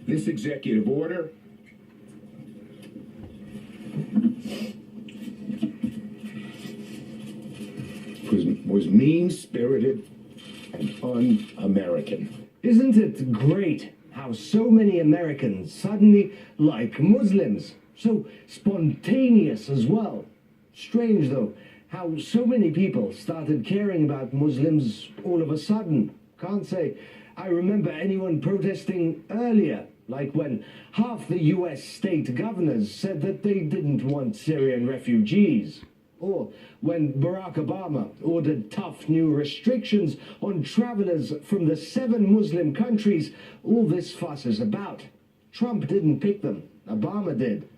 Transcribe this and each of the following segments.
This executive order was mean-spirited and un-American. Isn't it great how so many Americans suddenly like Muslims? So spontaneous as well. Strange, though, how so many people started caring about Muslims all of a sudden. Can't say I remember anyone protesting earlier, like when half the US state governors said that they didn't want Syrian refugees. Or when Barack Obama ordered tough new restrictions on travelers from the 7 Muslim countries all this fuss is about. Trump didn't pick them, Obama did.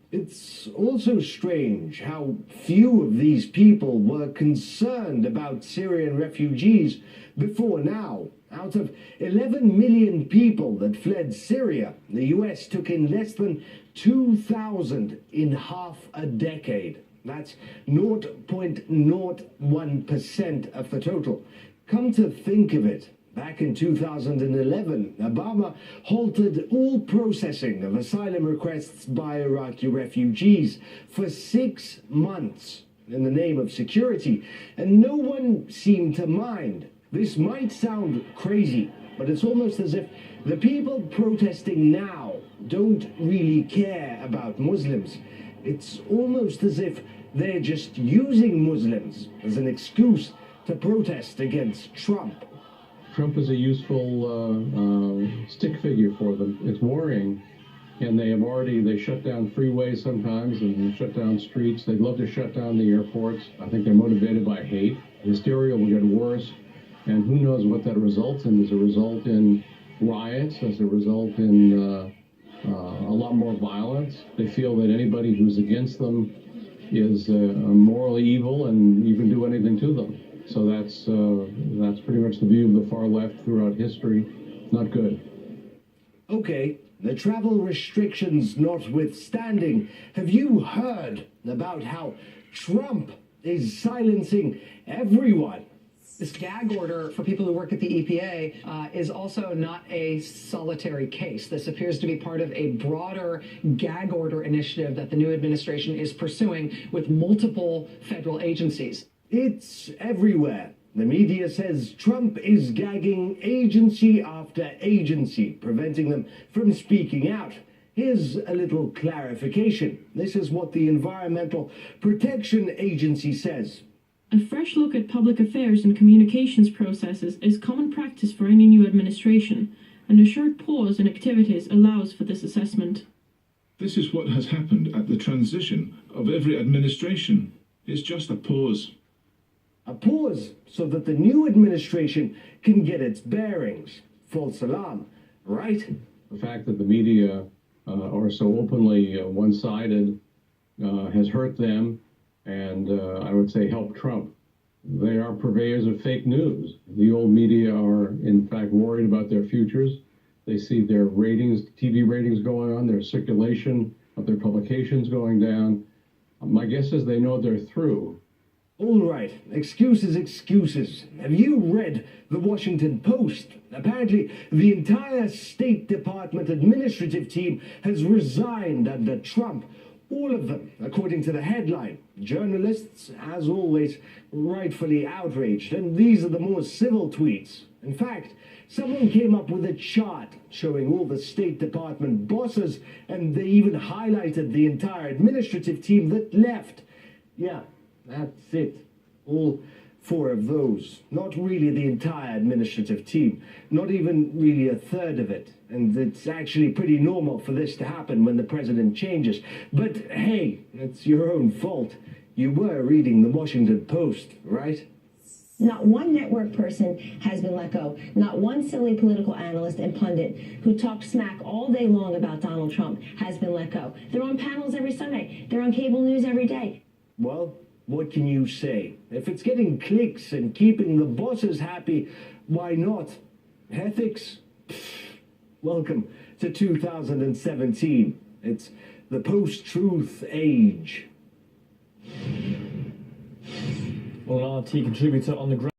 It's also strange how few of these people were concerned about Syrian refugees before now. Out of 11 million people that fled Syria, the US took in less than 2,000 in half a decade. That's 0.01% of the total. Come to think of it, back in 2011, Obama halted all processing of asylum requests by Iraqi refugees for 6 months in the name of security, and no one seemed to mind. This might sound crazy, but it's almost as if the people protesting now don't really care about Muslims. It's almost as if they're just using Muslims as an excuse to protest against Trump. Trump is a useful stick figure for them. It's worrying, and they shut down freeways sometimes and shut down streets. They'd love to shut down the airports. I think they're motivated by hate. Hysteria will get worse, and who knows what that results in. Does it result in riots? Does it result in a lot more violence? They feel that anybody who's against them is morally evil, and you can do anything to them. So that's pretty much the view of the far left throughout history. Not good. Okay, the travel restrictions notwithstanding, have you heard about how Trump is silencing everyone? This gag order for people who work at the EPA is also not a solitary case. This appears to be part of a broader gag order initiative that the new administration is pursuing with multiple federal agencies. It's everywhere. The media says Trump is gagging agency after agency, preventing them from speaking out. Here's a little clarification. This is what the Environmental Protection Agency says. A fresh look at public affairs and communications processes is common practice for any new administration, and a short pause in activities allows for this assessment. This is what has happened at the transition of every administration. It's just a pause. A pause so that the new administration can get its bearings. False alarm, right? The fact that the media are so openly one-sided has hurt them, and I would say help Trump. They are purveyors of fake news. The old media are, in fact, worried about their futures. They see their ratings, TV ratings going on, their circulation of their publications going down. My guess is they know they're through. All right, excuses, excuses. Have you read the Washington Post? Apparently, the entire State Department administrative team has resigned under Trump. All of them, according to the headline. Journalists, as always, rightfully outraged. And these are the more civil tweets. In fact, someone came up with a chart showing all the State Department bosses, and they even highlighted the entire administrative team that left. Yeah, that's it. All 4 of those. Not really the entire administrative team. Not even really a third of it. And it's actually pretty normal for this to happen when the president changes. But hey, it's your own fault. You were reading the Washington Post, right? Not one network person has been let go. Not one silly political analyst and pundit who talked smack all day long about Donald Trump has been let go. They're on panels every Sunday. They're on cable news every day. Well, what can you say? If it's getting clicks and keeping the bosses happy, why not? Ethics? Pfft. Welcome to 2017. It's the post-truth age. Well, an RT contributor on the ground.